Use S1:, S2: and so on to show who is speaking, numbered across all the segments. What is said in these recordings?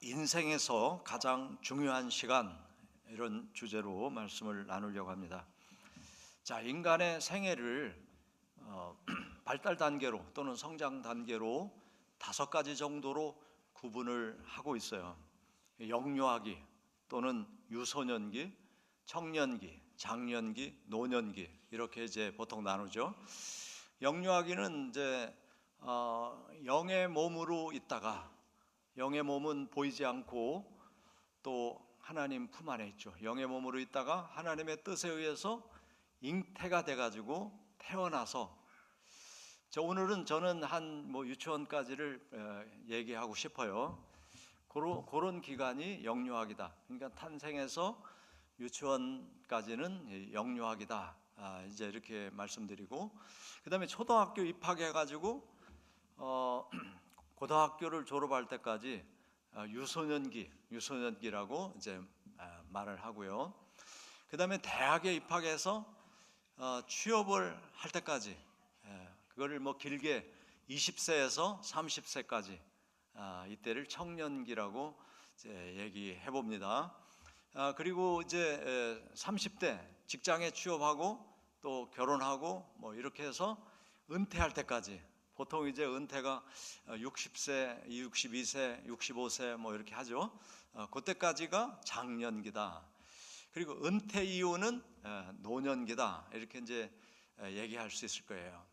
S1: 인생에서 가장 중요한 시간, 이런 주제로 말씀을 나누려고 합니다. 자, 인간의 생애를 발달 단계로 또는 성장 단계로 5가지 정도로 구분을 하고 있어요. 영유아기 또는 유소년기, 청년기, 장년기, 노년기, 이렇게 이제 보통 나누죠. 영유아기는 이제 영의 몸으로 있다가, 영의 몸은 보이지 않고 또 하나님 품 안에 있죠. 영의 몸으로 있다가 하나님의 뜻에 의해서 잉태가 돼가지고 태어나서, 오늘은 저는 한 유치원까지를 얘기하고 싶어요. 그런 기간이 영유아기다. 그러니까 탄생에서 유치원까지는 영유아기다. 이제 이렇게 말씀드리고, 그 다음에 초등학교 입학해가지고 고등학교를 졸업할 때까지 유소년기라고 이제 말을 하고요. 그 다음에 대학에 입학해서 취업을 할 때까지, 그거를 길게 20세에서 30세까지, 이때를 청년기라고 이제 얘기해 봅니다. 그리고 이제 30대 직장에 취업하고 또 결혼하고 이렇게 해서 은퇴할 때까지, 보통 이제 은퇴가 60세, 62세, 65세 이렇게 하죠. 그때까지가 장년기다. 그리고 은퇴 이후는 노년기다. 이렇게 이제 얘기할 수 있을 거예요.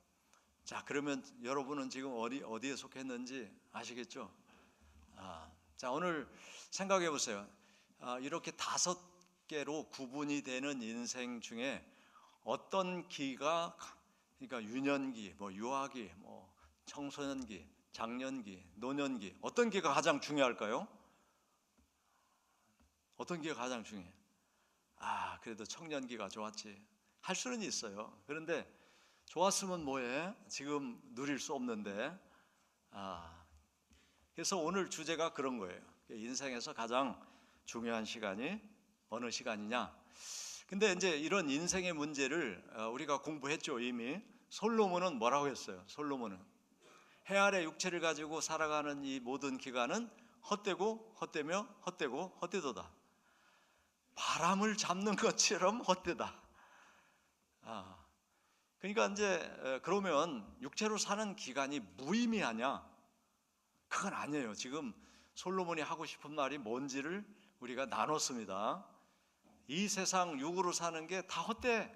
S1: 자, 그러면 여러분은 지금 어디에 속했는지 아시겠죠? 자, 오늘 생각해 보세요. 이렇게 5개로 구분이 되는 인생 중에 어떤 기가, 그러니까 유년기, 유아기, 청소년기, 장년기, 노년기, 어떤 기가 가장 중요할까요? 어떤 기가 가장 중요해? 그래도 청년기가 좋았지. 할 수는 있어요. 그런데 좋았으면 뭐해? 지금 누릴 수 없는데. 그래서 오늘 주제가 그런 거예요. 인생에서 가장 중요한 시간이 어느 시간이냐? 근데 이제 이런 인생의 문제를 우리가 공부했죠, 이미. 솔로몬은 뭐라고 했어요? 솔로몬은 해 아래 육체를 가지고 살아가는 이 모든 기간은 헛되고 헛되며 헛되고 헛되도다. 바람을 잡는 것처럼 헛되다. 그러니까 이제 그러면 육체로 사는 기간이 무의미하냐? 그건 아니에요. 지금 솔로몬이 하고 싶은 말이 뭔지를 우리가 나눴습니다. 이 세상 육으로 사는 게 다 헛돼.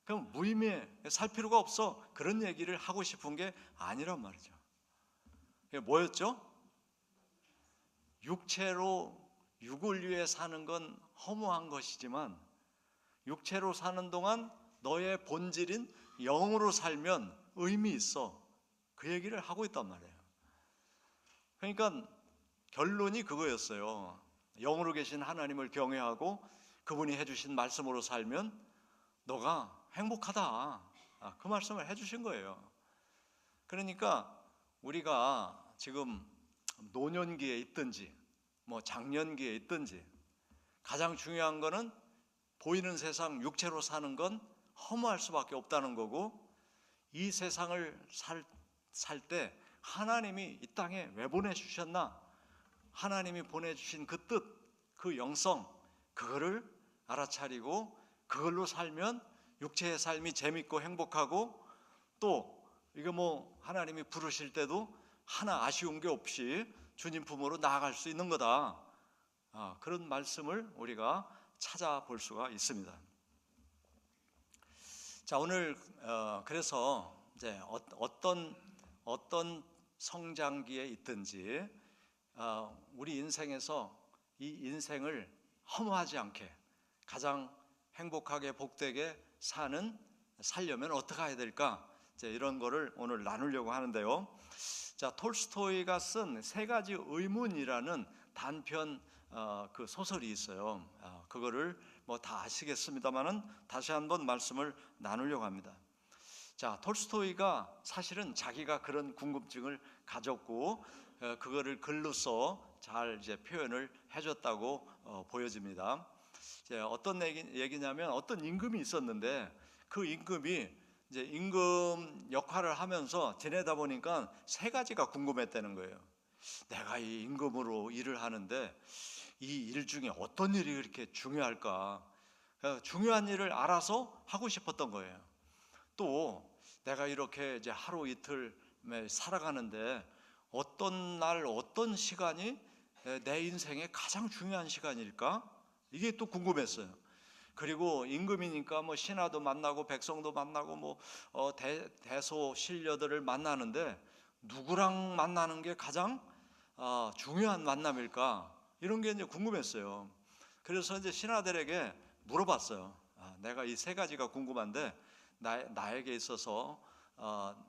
S1: 그럼 무의미해. 살 필요가 없어. 그런 얘기를 하고 싶은 게 아니란 말이죠. 그게 뭐였죠? 육을 위해 사는 건 허무한 것이지만 육체로 사는 동안 너의 본질인 영으로 살면 의미 있어. 그 얘기를 하고 있단 말이에요. 그러니까 결론이 그거였어요. 영으로 계신 하나님을 경외하고 그분이 해주신 말씀으로 살면 너가 행복하다. 그 말씀을 해주신 거예요. 그러니까 우리가 지금 노년기에 있든지 장년기에 있든지 가장 중요한 거는 보이는 세상 육체로 사는 건 허무할 수밖에 없다는 거고, 이 세상을 살 때 하나님이 이 땅에 왜 보내주셨나? 하나님이 보내주신 그 뜻, 그 영성, 그거를 알아차리고 그걸로 살면 육체의 삶이 재밌고 행복하고, 또 이거 하나님이 부르실 때도 하나 아쉬운 게 없이 주님 품으로 나아갈 수 있는 거다. 그런 말씀을 우리가 찾아볼 수가 있습니다. 자, 오늘 그래서 이제 어떤 성장기에 있든지 우리 인생에서 이 인생을 허무하지 않게 가장 행복하게 복되게 살려면 어떻게 해야 될까? 이런 거를 오늘 나누려고 하는데요. 자, 톨스토이가 쓴 3가지 의문이라는 단편 그 소설이 있어요. 그거를 다 아시겠습니다만은 다시 한번 말씀을 나누려고 합니다. 자, 톨스토이가 사실은 자기가 그런 궁금증을 가졌고 그거를 글로써 잘 이제 표현을 해줬다고 보여집니다. 어떤 얘기냐면, 어떤 임금이 있었는데 그 임금이 이제 임금 역할을 하면서 지내다 보니까 3가지가 궁금했다는 거예요. 내가 이 임금으로 일을 하는데 이 일 중에 어떤 일이 그렇게 중요할까? 중요한 일을 알아서 하고 싶었던 거예요. 또 내가 이렇게 이제 하루 이틀 살아가는데 어떤 날 어떤 시간이 내 인생의 가장 중요한 시간일까? 이게 또 궁금했어요. 그리고 임금이니까 뭐 신하도 만나고 백성도 만나고 뭐 대소 신료들을 만나는데 누구랑 만나는 게 가장 중요한 만남일까? 이런 게 이제 궁금했어요. 그래서 이제 신하들에게 물어봤어요. 내가 이 세 가지가 궁금한데 나에게 있어서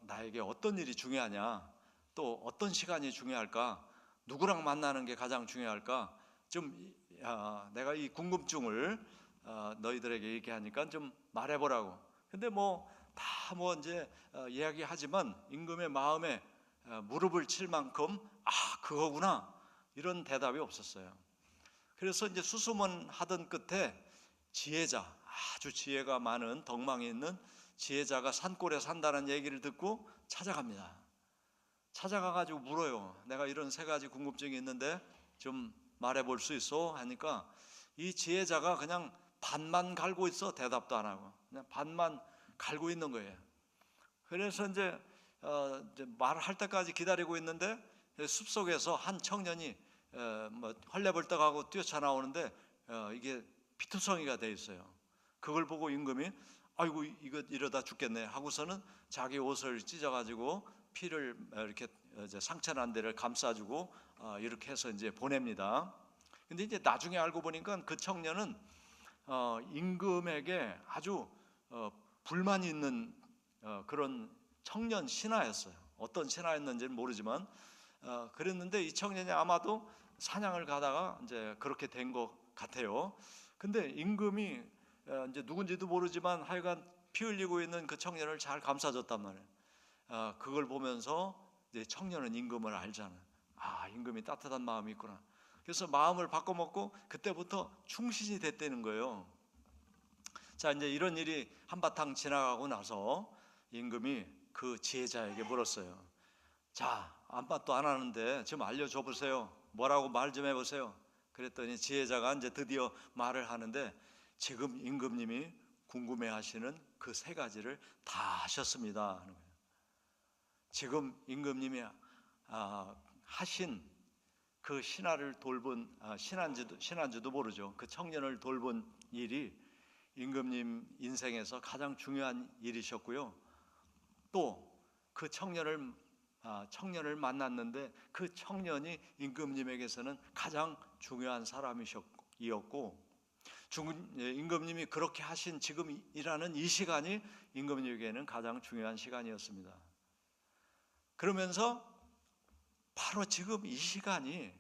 S1: 나에게 어떤 일이 중요하냐, 또 어떤 시간이 중요할까, 누구랑 만나는 게 가장 중요할까, 좀 내가 이 궁금증을 너희들에게 얘기하니까 좀 말해보라고. 근데 뭐 다 뭐 이제 이야기하지만 임금의 마음에 무릎을 칠 만큼 그거구나 이런 대답이 없었어요. 그래서 이제 수소문 하던 끝에 지혜자, 아주 지혜가 많은 덕망이 있는 지혜자가 산골에 산다는 얘기를 듣고 찾아갑니다. 찾아가가지고 물어요. 내가 이런 세 가지 궁금증이 있는데 좀 말해볼 수 있어? 하니까 이 지혜자가 그냥 반만 갈고 있어. 대답도 안 하고 그냥 반만 갈고 있는 거예요. 그래서 이제 말할 때까지 기다리고 있는데 숲속에서 한 청년이 뭐 헐레벌떡하고 뛰어나오는데 이게 피투성이가 돼 있어요. 그걸 보고 임금이 아이고 이거 이러다 죽겠네 하고서는 자기 옷을 찢어가지고 피를 이렇게 이제 상처난 데를 감싸주고 이렇게 해서 이제 보냅니다. 근데 이제 나중에 알고 보니까 그 청년은 임금에게 아주 불만이 있는 그런 청년 신하였어요. 어떤 신하였는지는 모르지만 그랬는데 이 청년이 아마도 사냥을 가다가 이제 그렇게 된 것 같아요. 근데 임금이 이제 누군지도 모르지만 하여간 피 흘리고 있는 그 청년을 잘 감싸줬단 말이에요. 그걸 보면서 이제 청년은 임금을 알잖아요. 임금이 따뜻한 마음이 있구나. 그래서 마음을 바꿔먹고 그때부터 충신이 됐다는 거예요. 자, 이제 이런 일이 한바탕 지나가고 나서 임금이 그 지혜자에게 물었어요. 자, 안맛도 안 하는데 좀 알려줘 보세요. 뭐라고 말 좀 해보세요. 그랬더니 지혜자가 이제 드디어 말을 하는데 지금 임금님이 궁금해하시는 그 세 가지를 다 하셨습니다 하는 거예요. 지금 임금님이 하신 그 신하를 돌본 신한지도 모르죠. 그 청년을 돌본 일이 임금님 인생에서 가장 중요한 일이셨고요. 또 그 청년을 만났는데 그 청년이 임금님에게서는 가장 중요한 사람이었고 임금님이 그렇게 하신 지금 일하는 이 시간이 임금님에게는 가장 중요한 시간이었습니다. 그러면서 바로 지금 이 시간이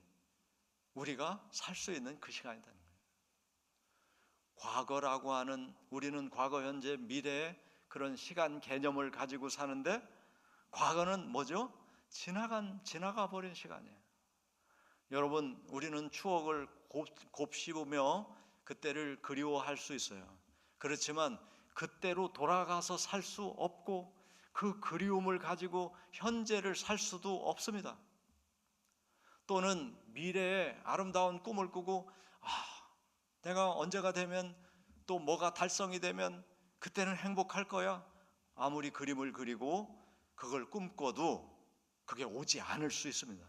S1: 우리가 살 수 있는 그 시간이라는 거예요. 과거라고 하는 우리는 과거, 현재, 미래의 그런 시간 개념을 가지고 사는데 과거는 뭐죠? 지나가 버린 시간이에요. 여러분, 우리는 추억을 곱씹으며 그때를 그리워할 수 있어요. 그렇지만 그때로 돌아가서 살 수 없고 그 그리움을 가지고 현재를 살 수도 없습니다. 또는 미래의 아름다운 꿈을 꾸고 내가 언제가 되면 또 뭐가 달성이 되면 그때는 행복할 거야. 아무리 그림을 그리고 그걸 꿈꿔도 그게 오지 않을 수 있습니다.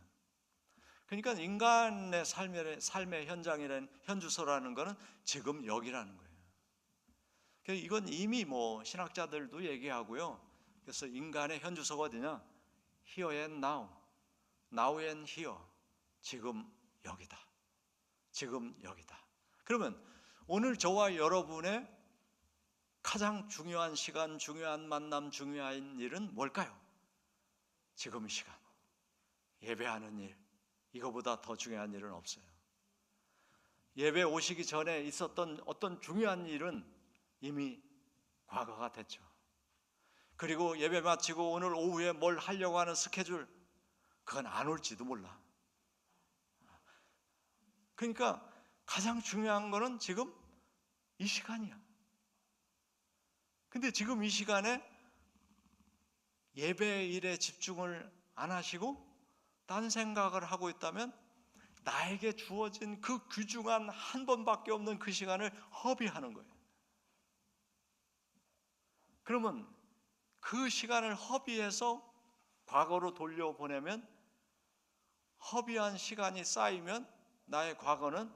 S1: 그러니까 인간의 삶의 현장이라는 현주소라는 것은 지금 여기라는 거예요. 이건 이미 뭐 신학자들도 얘기하고요. 그래서 인간의 현주소가 어디냐? Here and now, now and here. 지금 여기다. 지금 여기다. 그러면 오늘 저와 여러분의 가장 중요한 시간, 중요한 만남, 중요한 일은 뭘까요? 지금 시간, 예배하는 일, 이거보다 더 중요한 일은 없어요. 예배 오시기 전에 있었던 어떤 중요한 일은 이미 과거가 됐죠. 그리고 예배 마치고 오늘 오후에 뭘 하려고 하는 스케줄, 그건 안 올지도 몰라. 그러니까 가장 중요한 거는 지금 이 시간이야. 근데 지금 이 시간에 예배 일에 집중을 안 하시고 딴 생각을 하고 있다면 나에게 주어진 그 귀중한 한 번밖에 없는 그 시간을 허비하는 거예요. 그러면 그 시간을 허비해서 과거로 돌려보내면, 허비한 시간이 쌓이면 나의 과거는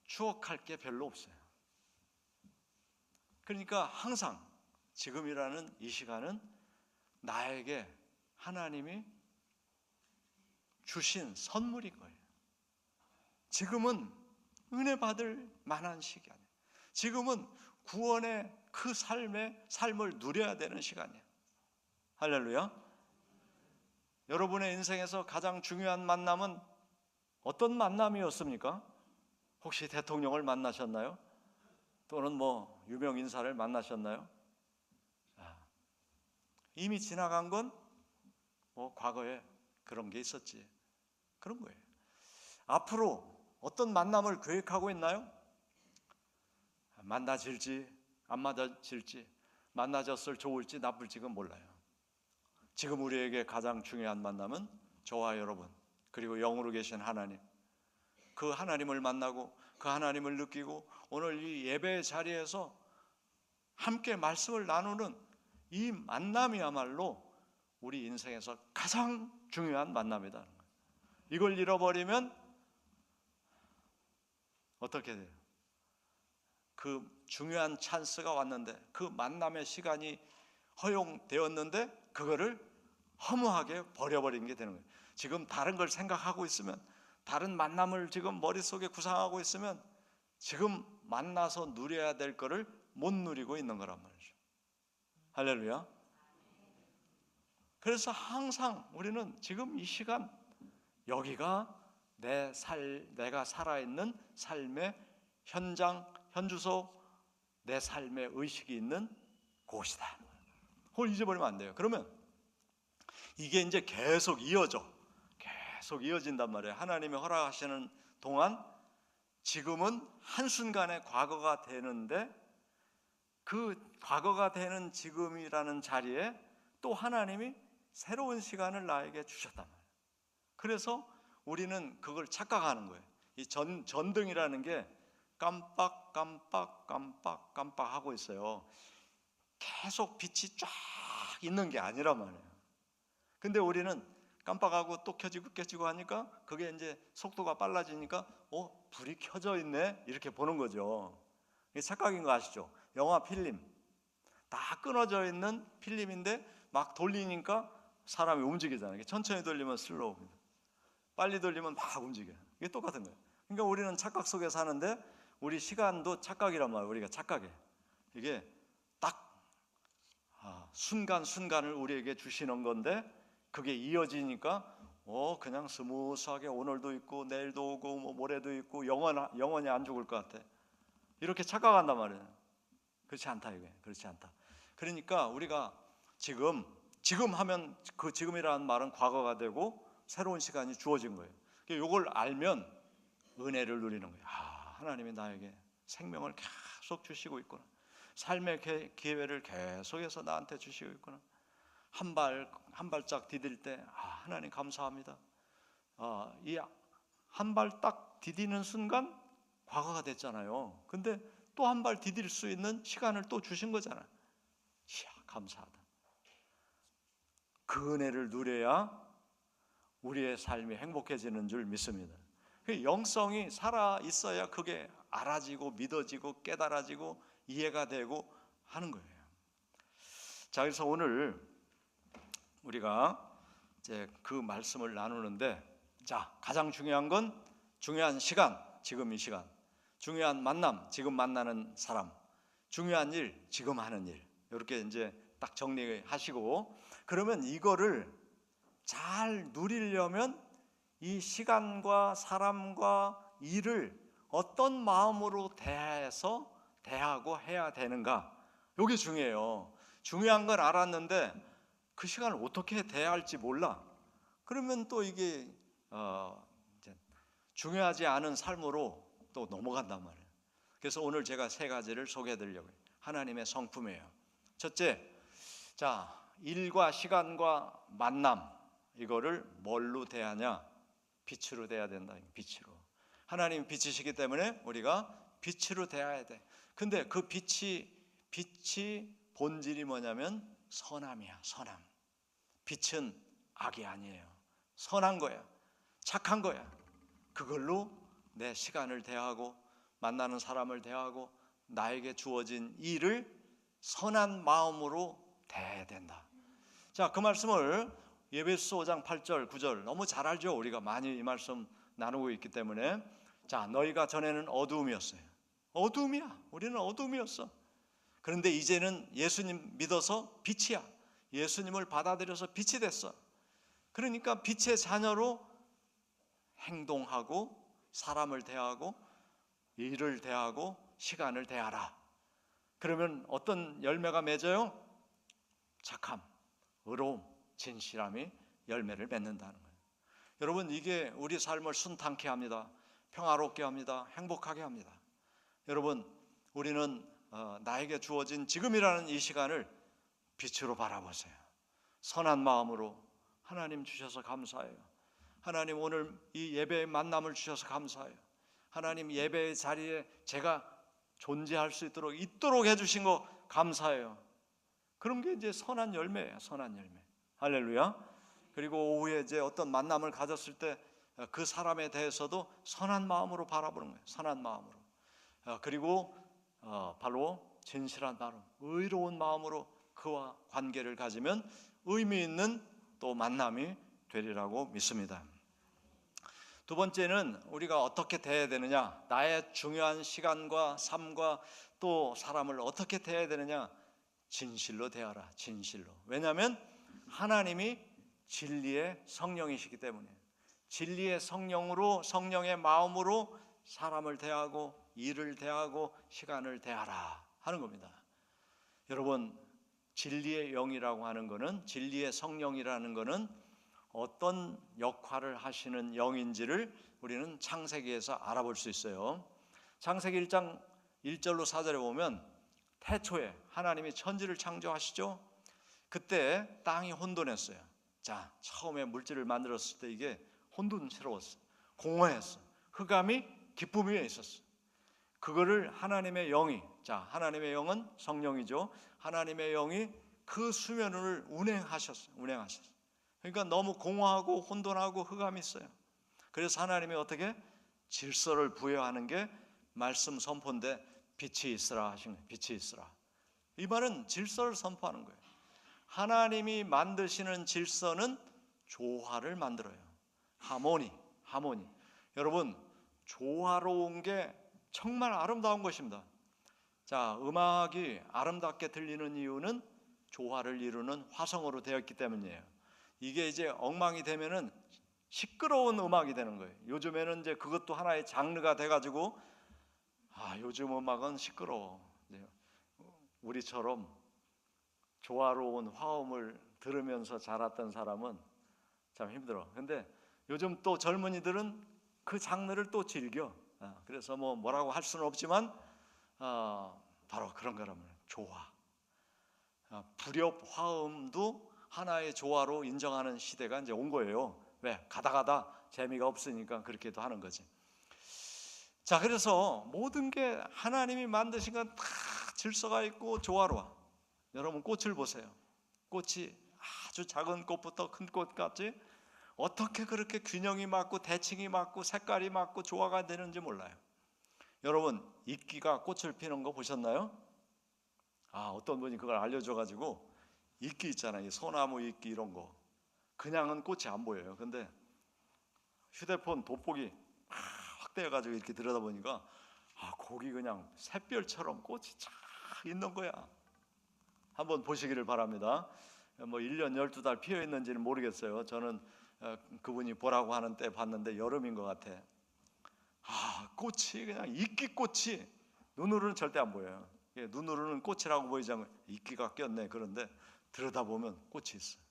S1: 추억할 게 별로 없어요. 그러니까 항상 지금이라는 이 시간은 나에게 하나님이 주신 선물인 거예요. 지금은 은혜 받을 만한 시간이에요. 지금은 구원의 그 삶을 누려야 되는 시간이에요. 할렐루야. 여러분의 인생에서 가장 중요한 만남은 어떤 만남이었습니까? 혹시 대통령을 만나셨나요? 또는 뭐 유명 인사를 만나셨나요? 이미 지나간 건 뭐 과거에 그런 게 있었지, 그런 거예요. 앞으로 어떤 만남을 계획하고 있나요? 만나질지 안 만나질지, 만나졌을 좋을지 나쁠지는 몰라요. 지금 우리에게 가장 중요한 만남은 저와 여러분, 그리고 영으로 계신 하나님, 그 하나님을 만나고 그 하나님을 느끼고 오늘 이 예배의 자리에서 함께 말씀을 나누는 이 만남이야말로 우리 인생에서 가장 중요한 만남이다. 이걸 잃어버리면 어떻게 돼요? 그 중요한 찬스가 왔는데, 그 만남의 시간이 허용되었는데 그거를 허무하게 버려버린 게 되는 거예요. 지금 다른 걸 생각하고 있으면, 다른 만남을 지금 머릿속에 구상하고 있으면 지금 만나서 누려야 될 거를 못 누리고 있는 거란 말이죠. 할렐루야. 그래서 항상 우리는 지금 이 시간, 여기가 내가 살아있는 삶의 현장, 현주소, 내 삶의 의식이 있는 곳이다. 그걸 잊어버리면 안 돼요. 그러면 이게 이제 계속 이어진단 말이에요. 하나님이 허락하시는 동안 지금은 한순간에 과거가 되는데, 그 과거가 되는 지금이라는 자리에 또 하나님이 새로운 시간을 나에게 주셨단 말이에요. 그래서 우리는 그걸 착각하는 거예요. 이 전등이라는 게 깜빡 하고 있어요. 계속 빛이 쫙 있는 게 아니란 말이에요. 근데 우리는 깜빡하고 또 켜지고 켜지고 하니까 그게 이제 속도가 빨라지니까 불이 켜져 있네, 이렇게 보는 거죠. 이게 착각인 거 아시죠? 영화 필름 다 끊어져 있는 필름인데 막 돌리니까 사람이 움직이잖아요. 천천히 돌리면 슬로우입니다. 빨리 돌리면 막 움직여요. 이게 똑같은 거예요. 그러니까 우리는 착각 속에 사는데, 우리 시간도 착각이란 말이에요. 우리가 착각해. 이게 딱 순간순간을 우리에게 주시는 건데, 그게 이어지니까 그냥 스무스하게 오늘도 있고 내일도 오고 뭐 모레도 있고 영원히 안 죽을 것 같아, 이렇게 착각한단 말이에요. 그렇지 않다, 이게. 그렇지 않다. 그러니까 우리가 지금 하면, 그 지금이라는 말은 과거가 되고 새로운 시간이 주어진 거예요. 이걸 알면 은혜를 누리는 거예요. 하나님이 나에게 생명을 계속 주시고 있구나, 삶의 기회를 계속해서 나한테 주시고 있구나. 한 발짝 디딜 때 하나님 감사합니다. 이 한 발 딱 디디는 순간 과거가 됐잖아요. 근데 또 한 발 디딜 수 있는 시간을 또 주신 거잖아요. 이야, 감사하다. 그 은혜를 누려야 우리의 삶이 행복해지는 줄 믿습니다. 영성이 살아 있어야 그게 알아지고 믿어지고 깨달아지고 이해가 되고 하는 거예요. 자, 그래서 오늘 우리가 이제 그 말씀을 나누는데, 자, 가장 중요한 건 중요한 시간, 지금 이 시간, 중요한 만남, 지금 만나는 사람, 중요한 일, 지금 하는 일, 이렇게 이제 딱 정리하시고, 그러면 이거를 잘 누리려면 이 시간과 사람과 일을 어떤 마음으로 대하고 해야 되는가, 이게 중요해요. 중요한 건 알았는데 그 시간을 어떻게 대해야 할지 몰라. 그러면 또 이게 이제 중요하지 않은 삶으로 또 넘어간단 말이에요. 그래서 오늘 제가 세 가지를 소개해드리려고 해요. 하나님의 성품이에요. 첫째, 자, 일과 시간과 만남, 이거를 뭘로 대하냐? 빛으로 대해야 된다. 빛으로. 하나님 빛이시기 때문에 우리가 빛으로 대해야 돼. 근데 그 빛이 본질이 뭐냐면 선함이야. 선함. 빛은 악이 아니에요. 선한 거야. 착한 거야. 그걸로 내 시간을 대하고 만나는 사람을 대하고 나에게 주어진 일을 선한 마음으로 대해야 된다. 자, 그 말씀을 에베소서 5장 8절 9절 너무 잘 알죠. 우리가 많이 이 말씀 나누고 있기 때문에. 자, 너희가 전에는 어두움이었어요. 어두움이야. 우리는 어두움이었어. 그런데 이제는 예수님 믿어서 빛이야. 예수님을 받아들여서 빛이 됐어. 그러니까 빛의 자녀로 행동하고 사람을 대하고 일을 대하고 시간을 대하라. 그러면 어떤 열매가 맺어요? 착함, 의로움, 진실함이 열매를 맺는다는 거예요. 여러분, 이게 우리 삶을 순탄케 합니다. 평화롭게 합니다. 행복하게 합니다. 여러분, 우리는 나에게 주어진 지금이라는 이 시간을 빛으로 바라보세요. 선한 마음으로 하나님 주셔서 감사해요. 하나님 오늘 이 예배의 만남을 주셔서 감사해요. 하나님 예배의 자리에 제가 존재할 수 있도록 해주신 거 감사해요. 그런 게 이제 선한 열매예요. 선한 열매. 할렐루야. 그리고 오후에 이제 어떤 만남을 가졌을 때 그 사람에 대해서도 선한 마음으로 바라보는 거예요. 선한 마음으로. 그리고 바로 진실한 마음, 의로운 마음으로 그와 관계를 가지면 의미 있는 또 만남이 되리라고 믿습니다. 두 번째는 우리가 어떻게 대해야 되느냐, 나의 중요한 시간과 삶과 또 사람을 어떻게 대해야 되느냐, 진실로 대하라. 진실로. 왜냐하면 하나님이 진리의 성령이시기 때문에 진리의 성령으로, 성령의 마음으로 사람을 대하고 일을 대하고 시간을 대하라 하는 겁니다. 여러분, 진리의 영이라고 하는 것은, 진리의 성령이라는 것은 어떤 역할을 하시는 영인지를 우리는 창세기에서 알아볼 수 있어요. 창세기 1장 1절로 4절에 보면 태초에 하나님이 천지를 창조하시죠. 그때 땅이 혼돈했어요. 자, 처음에 물질을 만들었을 때 이게 혼돈스러웠어요. 공허했어요. 흑암이 기쁨 위에 있었어요. 그거를 하나님의 영이, 자, 하나님의 영은 성령이죠. 하나님의 영이 그 수면을 운행하셨어요. 그러니까 너무 공허하고 혼돈하고 흑암이 있어요. 그래서 하나님이 어떻게 질서를 부여하는 게 말씀 선포인데 빛이 있으라 하신 거예요. 빛이 있으라. 이 말은 질서를 선포하는 거예요. 하나님이 만드시는 질서는 조화를 만들어요. 하모니. 여러분, 조화로운 게 정말 아름다운 것입니다. 자, 음악이 아름답게 들리는 이유는 조화를 이루는 화성으로 되었기 때문이에요. 이게 이제 엉망이 되면은 시끄러운 음악이 되는 거예요. 요즘에는 이제 그것도 하나의 장르가 돼가지고 요즘 음악은 시끄러워. 우리처럼 조화로운 화음을 들으면서 자랐던 사람은 참 힘들어. 근데 요즘 또 젊은이들은 그 장르를 또 즐겨. 그래서 뭐라고 할 수는 없지만 바로 그런 거라면 조화. 불협 화음도 하나의 조화로 인정하는 시대가 이제 온 거예요. 왜? 가다 재미가 없으니까 그렇게도 하는 거지. 자, 그래서 모든 게 하나님이 만드신 건 다 질서가 있고 조화로워. 여러분, 꽃을 보세요. 꽃이 아주 작은 꽃부터 큰 꽃까지 어떻게 그렇게 균형이 맞고 대칭이 맞고 색깔이 맞고 조화가 되는지 몰라요. 여러분, 이끼가 꽃을 피는 거 보셨나요? 어떤 분이 그걸 알려줘가지고 이끼 있잖아요. 소나무 이끼 이런 거. 그냥은 꽃이 안 보여요. 근데 휴대폰 돋보기 확대해가지고 이렇게 들여다보니까 거기 그냥 샛별처럼 꽃이 쫙 있는 거야. 한번 보시기를 바랍니다. 1년 12달 피어 있는지는 모르겠어요. 저는 그분이 보라고 하는 때 봤는데 여름인 것 같아. 꽃이 그냥 이끼꽃이 눈으로는 절대 안 보여요. 눈으로는 꽃이라고 보이지 않고 이끼가 꼈네. 그런데 들여다보면 꽃이 있어요.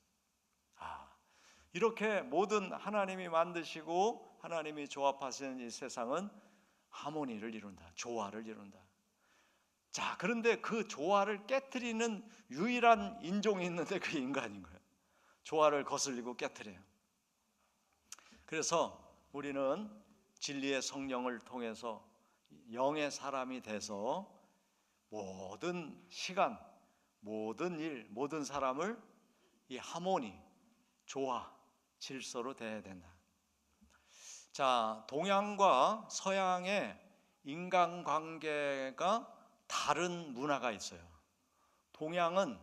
S1: 이렇게 모든 하나님이 만드시고 하나님이 조합하시는 이 세상은 하모니를 이룬다. 조화를 이룬다. 자, 그런데 그 조화를 깨트리는 유일한 인종이 있는데 그게 인간인 거예요. 조화를 거슬리고 깨트려요. 그래서 우리는 진리의 성령을 통해서 영의 사람이 돼서 모든 시간, 모든 일, 모든 사람을 이 하모니, 조화, 질서로 대해야 된다. 자, 동양과 서양의 인간관계가 다른 문화가 있어요. 동양은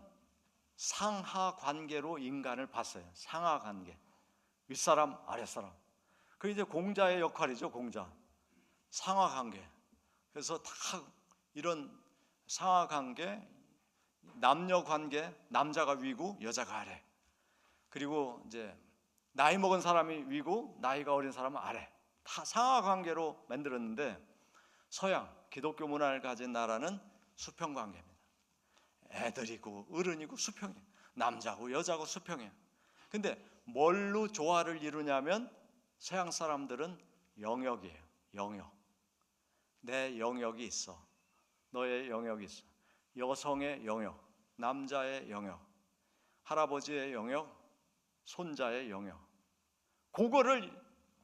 S1: 상하 관계로 인간을 봤어요. 상하 관계. 윗사람, 아랫사람. 그게 이제 공자의 역할이죠, 공자. 상하 관계. 그래서 다 이런 상하 관계, 남녀 관계, 남자가 위고 여자가 아래. 그리고 이제 나이 먹은 사람이 위고 나이가 어린 사람은 아래. 다 상하 관계로 만들었는데 서양 기독교 문화를 가진 나라는 수평 관계입니다. 애들이고 어른이고 수평이에요. 남자고 여자고 수평이에요. 근데 뭘로 조화를 이루냐면 서양 사람들은 영역이에요. 영역. 내 영역이 있어. 너의 영역이 있어. 여성의 영역, 남자의 영역, 할아버지의 영역, 손자의 영역. 그거를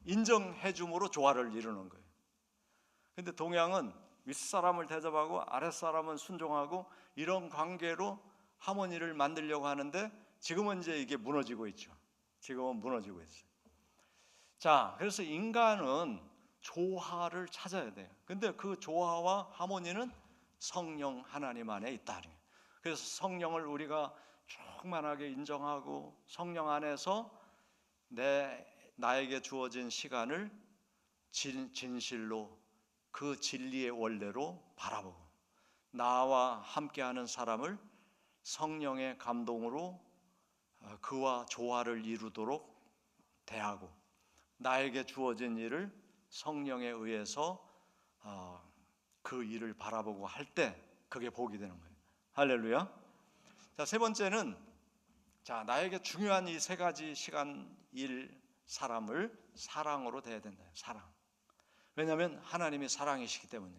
S1: 인정해 줌으로 조화를 이루는 거예요. 근데 동양은 윗사람을 대접하고 아랫사람은 순종하고 이런 관계로 하모니를 만들려고 하는데 지금은 이제 이게 무너지고 있죠. 지금은 무너지고 있어요. 자, 그래서 인간은 조화를 찾아야 돼요. 근데 그 조화와 하모니는 성령 하나님 안에 있다. 그래서 성령을 우리가 충만하게 인정하고 성령 안에서 나에게 주어진 시간을 진실로 그 진리의 원래로 바라보고 나와 함께하는 사람을 성령의 감동으로 그와 조화를 이루도록 대하고 나에게 주어진 일을 성령에 의해서 그 일을 바라보고 할 때 그게 복이 되는 거예요. 할렐루야. 자, 세 번째는 자, 나에게 중요한 이 세 가지 시간, 일, 사람을 사랑으로 대해야 된다. 사랑. 왜냐하면 하나님이 사랑이시기 때문에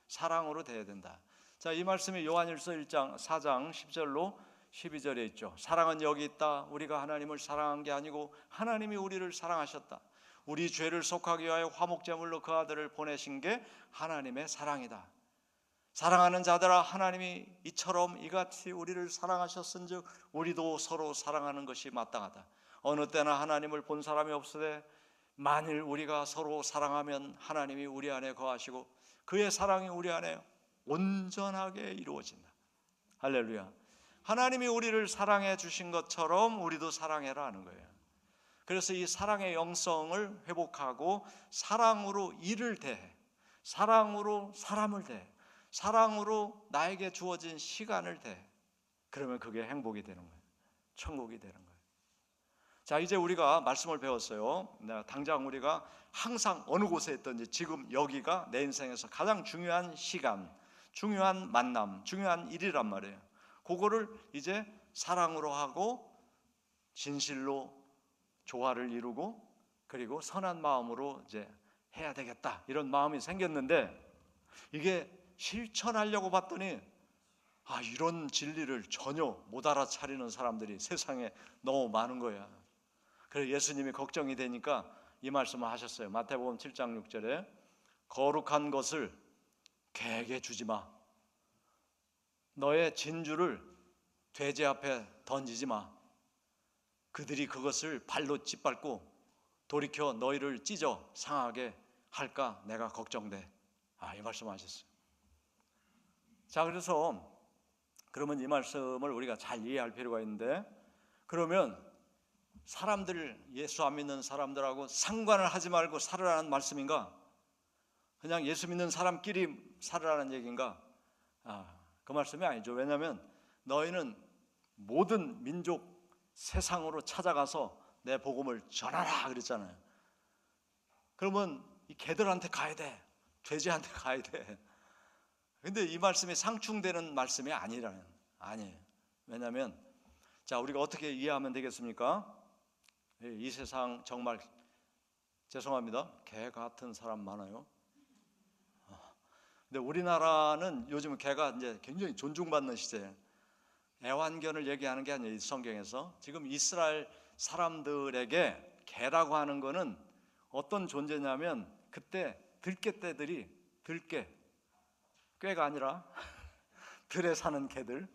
S1: 사랑으로 대해야 된다. 자, 이 말씀이 요한일서 1장 4장 10절로 12절에 있죠. 사랑은 여기 있다. 우리가 하나님을 사랑한 게 아니고 하나님이 우리를 사랑하셨다. 우리 죄를 속하기 위하여 화목제물로 그 아들을 보내신 게 하나님의 사랑이다. 사랑하는 자들아, 하나님이 이처럼 이같이 우리를 사랑하셨은즉 우리도 서로 사랑하는 것이 마땅하다. 어느 때나 하나님을 본 사람이 없으되 만일 우리가 서로 사랑하면 하나님이 우리 안에 거하시고 그의 사랑이 우리 안에 온전하게 이루어진다. 할렐루야. 하나님이 우리를 사랑해 주신 것처럼 우리도 사랑해라 하는 거예요. 그래서 이 사랑의 영성을 회복하고 사랑으로 일을 대해, 사랑으로 사람을 대해, 사랑으로 나에게 주어진 시간을 대해. 그러면 그게 행복이 되는 거예요. 천국이 되는 거예요. 자, 이제 우리가 말씀을 배웠어요. 당장 우리가 항상 어느 곳에 있든지 지금 여기가 내 인생에서 가장 중요한 시간, 중요한 만남, 중요한 일이란 말이에요. 그거를 이제 사랑으로 하고 진실로 조화를 이루고 그리고 선한 마음으로 이제 해야 되겠다, 이런 마음이 생겼는데 이게 실천하려고 봤더니 이런 진리를 전혀 못 알아차리는 사람들이 세상에 너무 많은 거야. 그래서 예수님이 걱정이 되니까 이 말씀을 하셨어요. 마태복음 7장 6절에 거룩한 것을 개에게 주지 마. 너의 진주를 돼지 앞에 던지지 마. 그들이 그것을 발로 짓밟고 돌이켜 너희를 찢어 상하게 할까 내가 걱정돼. 이 말씀하셨어요. 자, 그래서 그러면 이 말씀을 우리가 잘 이해할 필요가 있는데, 그러면 사람들, 예수 안 믿는 사람들하고 상관을 하지 말고 살으라는 말씀인가? 그냥 예수 믿는 사람끼리 살으라는 얘기인가? 그 말씀이 아니죠. 왜냐하면 너희는 모든 민족 세상으로 찾아가서 내 복음을 전하라 그랬잖아요. 그러면 이 개들한테 가야 돼, 돼지한테 가야 돼. 근데 이 말씀이 상충되는 말씀이 아니에요. 왜냐하면 자, 우리가 어떻게 이해하면 되겠습니까? 이 세상 정말 죄송합니다, 개 같은 사람 많아요. 근데 우리나라는 요즘 개가 이제 굉장히 존중받는 시대예요. 애완견을 얘기하는 게 아니에요. 이 성경에서 지금 이스라엘 사람들에게 개라고 하는 거는 어떤 존재냐면 그때 들깨떼들이 꾀가 아니라 들에 사는 개들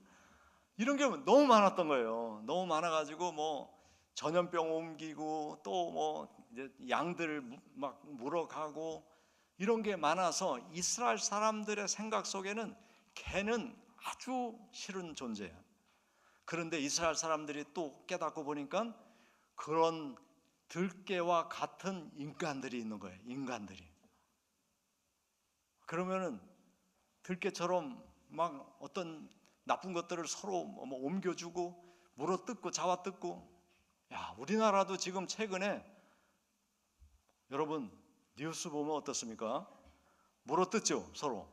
S1: 이런 게 너무 많았던 거예요. 너무 많아가지고 뭐 전염병 옮기고 또 뭐 이제 양들 막 물어가고 이런 게 많아서 이스라엘 사람들의 생각 속에는 개는 아주 싫은 존재야. 그런데 이스라엘 사람들이 또 깨닫고 보니까 그런 들깨와 같은 인간들이 있는 거예요. 인간들이. 그러면은 들깨처럼 막 어떤 나쁜 것들을 서로 뭐 옮겨주고 물어뜯고 잡아뜯고. 야, 우리나라도 지금 최근에 여러분 뉴스 보면 어떻습니까? 물어뜯죠, 서로.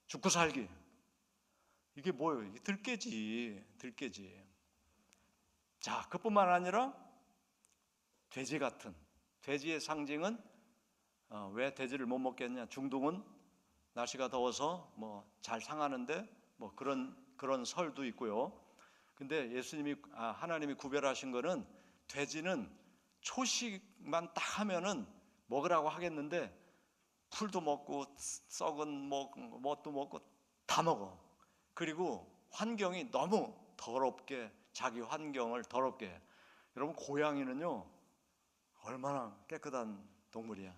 S1: 죽고 살기. 이게 뭐예요? 들깨지. 자, 그뿐만 아니라 돼지 같은, 돼지의 상징은 왜 돼지를 못 먹겠냐? 중동은 날씨가 더워서 뭐 잘 상하는데 뭐 그런 설도 있고요. 근데 하나님이 구별하신 거는 돼지는 초식만 딱 하면은 먹으라고 하겠는데 풀도 먹고 썩은 뭣도 먹고 다 먹어. 그리고 환경이 너무 더럽게 자기 환경을 더럽게 해. 여러분 고양이는요 얼마나 깨끗한 동물이야.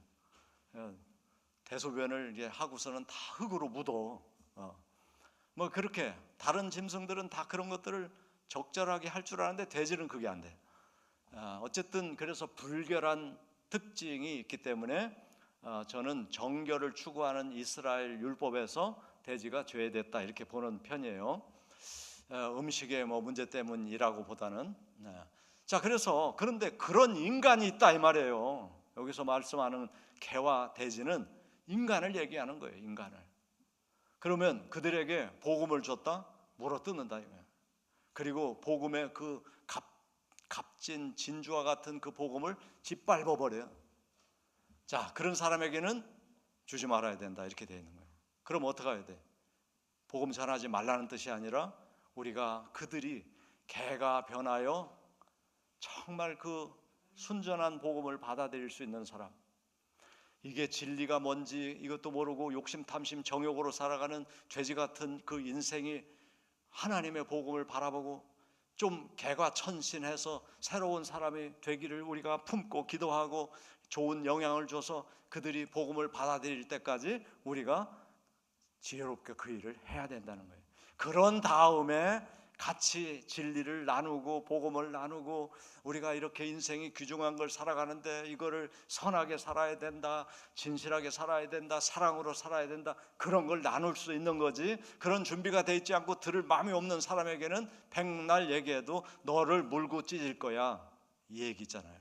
S1: 대소변을 이제 하고서는 다 흙으로 묻어. 뭐 그렇게 다른 짐승들은 다 그런 것들을 적절하게 할 줄 아는데 돼지는 그게 안 돼. 어쨌든 그래서 불결한 특징이 있기 때문에 저는 정결을 추구하는 이스라엘 율법에서 돼지가 죄됐다 이렇게 보는 편이에요. 음식의 뭐 문제 때문이라고 보다는. 자, 그런데 그런 인간이 있다 이 말이에요. 여기서 말씀하는 개와 돼지는 인간을 얘기하는 거예요. 인간을. 그러면 그들에게 복음을 줬다? 물어뜯는다 이거예요. 그리고 복음의 그 값진 진주와 같은 그 복음을 짓밟아 버려요. 자, 그런 사람에게는 주지 말아야 된다 이렇게 되어 있는 거예요. 그럼 어떻게 해야 돼? 복음 전하지 말라는 뜻이 아니라 우리가 그들이 개가 변하여 정말 그 순전한 복음을 받아들일 수 있는 사람, 이게 진리가 뭔지 이것도 모르고 욕심 탐심 정욕으로 살아가는 돼지 같은 그 인생이 하나님의 복음을 바라보고 좀 개과천신해서 새로운 사람이 되기를 우리가 품고 기도하고 좋은 영향을 줘서 그들이 복음을 받아들일 때까지 우리가 지혜롭게 그 일을 해야 된다는 거예요. 그런 다음에 같이 진리를 나누고 복음을 나누고 우리가 이렇게 인생이 귀중한 걸 살아가는데 이거를 선하게 살아야 된다, 진실하게 살아야 된다, 사랑으로 살아야 된다, 그런 걸 나눌 수 있는 거지. 그런 준비가 돼 있지 않고 들을 마음이 없는 사람에게는 백날 얘기해도 너를 물고 찢을 거야 이 얘기 있잖아요.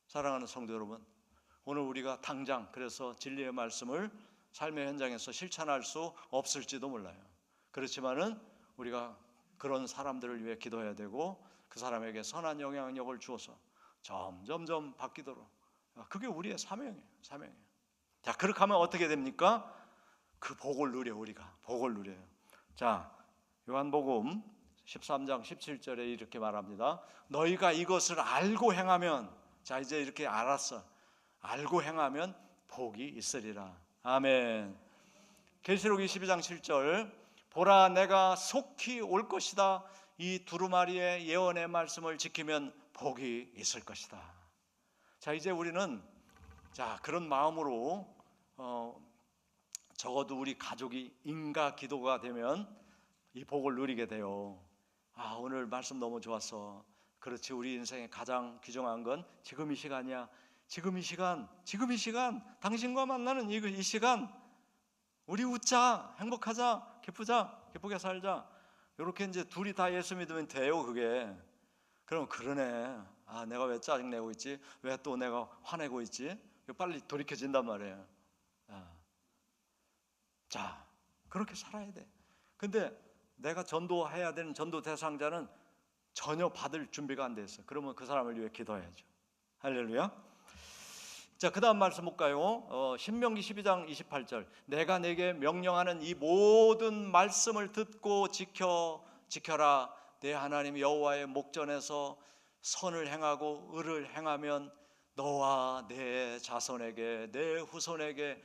S1: 사랑하는 성도 여러분, 오늘 우리가 당장 그래서 진리의 말씀을 삶의 현장에서 실천할 수 없을지도 몰라요. 그렇지만은 우리가 그런 사람들을 위해 기도해야 되고 그 사람에게 선한 영향력을 주어서 점점점 바뀌도록, 그게 우리의 사명이에요. 자, 그렇게 하면 어떻게 됩니까? 그 복을 누려. 우리가 복을 누려요. 자, 요한복음 13장 17절에 이렇게 말합니다. 너희가 이것을 알고 행하면, 자 이제 이렇게 알았어. 알고 행하면 복이 있으리라. 아멘. 계시록 22장 7절, 보라 내가 속히 올 것이다. 이 두루마리의 예언의 말씀을 지키면 복이 있을 것이다. 자, 이제 우리는 그런 마음으로 적어도 우리 가족이 인가 기도가 되면 이 복을 누리게 돼요. 오늘 말씀 너무 좋았어. 그렇지, 우리 인생의 가장 귀중한 건 지금 이 시간이야. 지금 이 시간 당신과 만나는 이 시간 우리 웃자, 행복하자, 기쁘게 살자. 이렇게 이제 둘이 다 예수 믿으면 돼요. 그게. 그럼 그러네. 내가 왜 짜증내고 있지? 왜 또 내가 화내고 있지? 빨리 돌이켜진단 말이에요. 자, 그렇게 살아야 돼. 근데 내가 전도해야 되는 전도 대상자는 전혀 받을 준비가 안 돼 있어. 그러면 그 사람을 위해 기도해야죠. 할렐루야. 자, 그 다음 말씀 볼까요? 신명기 12장 28절, 내가 내게 명령하는 이 모든 말씀을 듣고 지켜라. 내 하나님 여호와의 목전에서 선을 행하고 의를 행하면 너와 내 자손에게 내 후손에게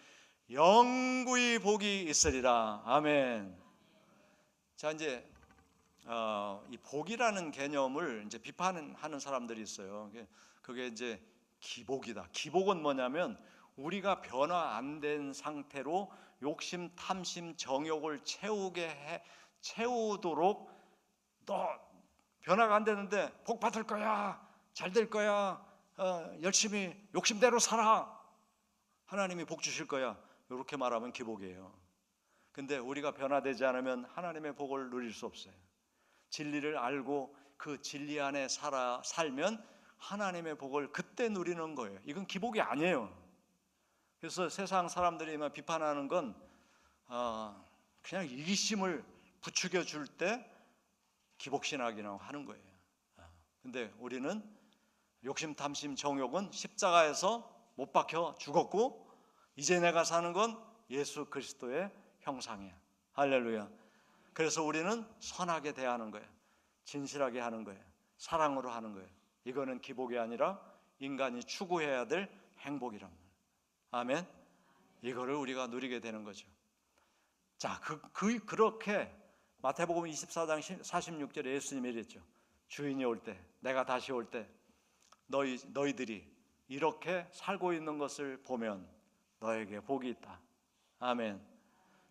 S1: 영구히 복이 있으리라. 아멘. 자, 이제 이 복이라는 개념을 이제 비판하는 사람들이 있어요. 그게 이제 기복이다. 기복은 뭐냐면 우리가 변화 안 된 상태로 욕심, 탐심, 정욕을 채우도록 너 변화가 안 되는데 복 받을 거야, 잘 될 거야, 열심히 욕심대로 살아, 하나님이 복 주실 거야, 이렇게 말하면 기복이에요. 근데 우리가 변화되지 않으면 하나님의 복을 누릴 수 없어요. 진리를 알고 그 진리 안에 살면 하나님의 복을 그때 누리는 거예요. 이건 기복이 아니에요. 그래서 세상 사람들이 비판하는 건 그냥 이기심을 부추겨 줄 때 기복신학이라고 하는 거예요. 근데 우리는 욕심, 탐심, 정욕은 십자가에서 못 박혀 죽었고 이제 내가 사는 건 예수 그리스도의 형상이야. 할렐루야. 그래서 우리는 선하게 대하는 거예요. 진실하게 하는 거예요. 사랑으로 하는 거예요. 이거는 기복이 아니라 인간이 추구해야 될 행복이란 말이에요. 아멘. 이거를 우리가 누리게 되는 거죠. 자, 그렇게 마태복음 24장 46절에 예수님이 이랬죠. 주인이 올 때, 내가 다시 올 때 너희들이 이렇게 살고 있는 것을 보면 너에게 복이 있다. 아멘.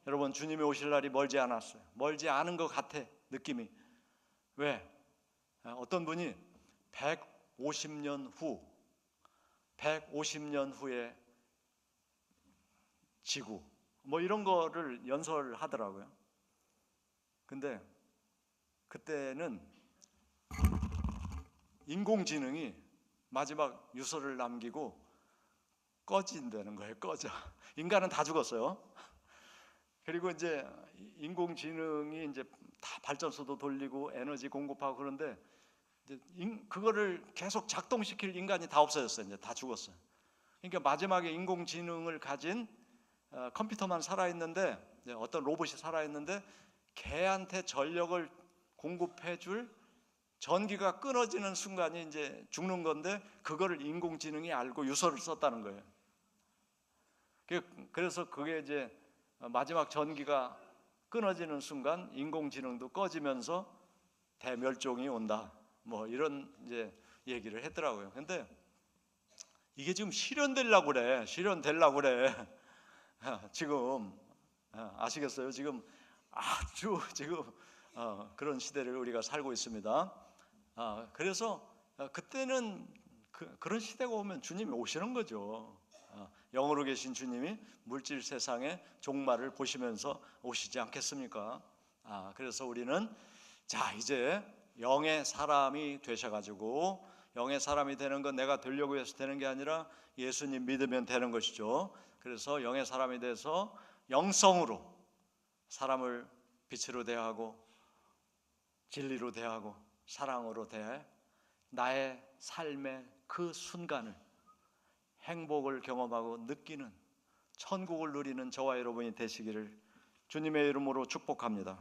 S1: 여러분, 주님이 오실 날이 멀지 않았어요. 멀지 않은 것 같아, 느낌이. 왜? 어떤 분이 150년 후에 지구 이런 거를 연설하더라고요. 근데 그때는 인공지능이 마지막 유서를 남기고 꺼진다는 거예요. 꺼져. 인간은 다 죽었어요. 그리고 이제 인공지능이 이제 다 발전소도 돌리고 에너지 공급하고 그런데 이제 그거를 계속 작동시킬 인간이 다 없어졌어요. 이제 다 죽었어요. 그러니까 마지막에 인공지능을 가진 컴퓨터만 살아있는데, 어떤 로봇이 살아있는데 걔한테 전력을 공급해줄 전기가 끊어지는 순간이 이제 죽는 건데, 그거를 인공지능이 알고 유서를 썼다는 거예요. 그래서 그게 이제 마지막 전기가 끊어지는 순간 인공지능도 꺼지면서 대멸종이 온다. 이런 이제 얘기를 했더라고요. 근데 이게 지금 실현되려고 그래. 지금 아시겠어요? 지금 아주 그런 시대를 우리가 살고 있습니다. 그래서 그때는 그런 시대가 오면 주님이 오시는 거죠. 영으로 계신 주님이 물질 세상의 종말을 보시면서 오시지 않겠습니까? 그래서 우리는 자, 이제 영의 사람이 되셔가지고, 영의 사람이 되는 건 내가 되려고 해서 되는 게 아니라 예수님 믿으면 되는 것이죠. 그래서 영의 사람이 돼서 영성으로 사람을 빛으로 대하고 진리로 대하고 사랑으로 대해 나의 삶의 그 순간을 행복을 경험하고 느끼는 천국을 누리는 저와 여러분이 되시기를 주님의 이름으로 축복합니다.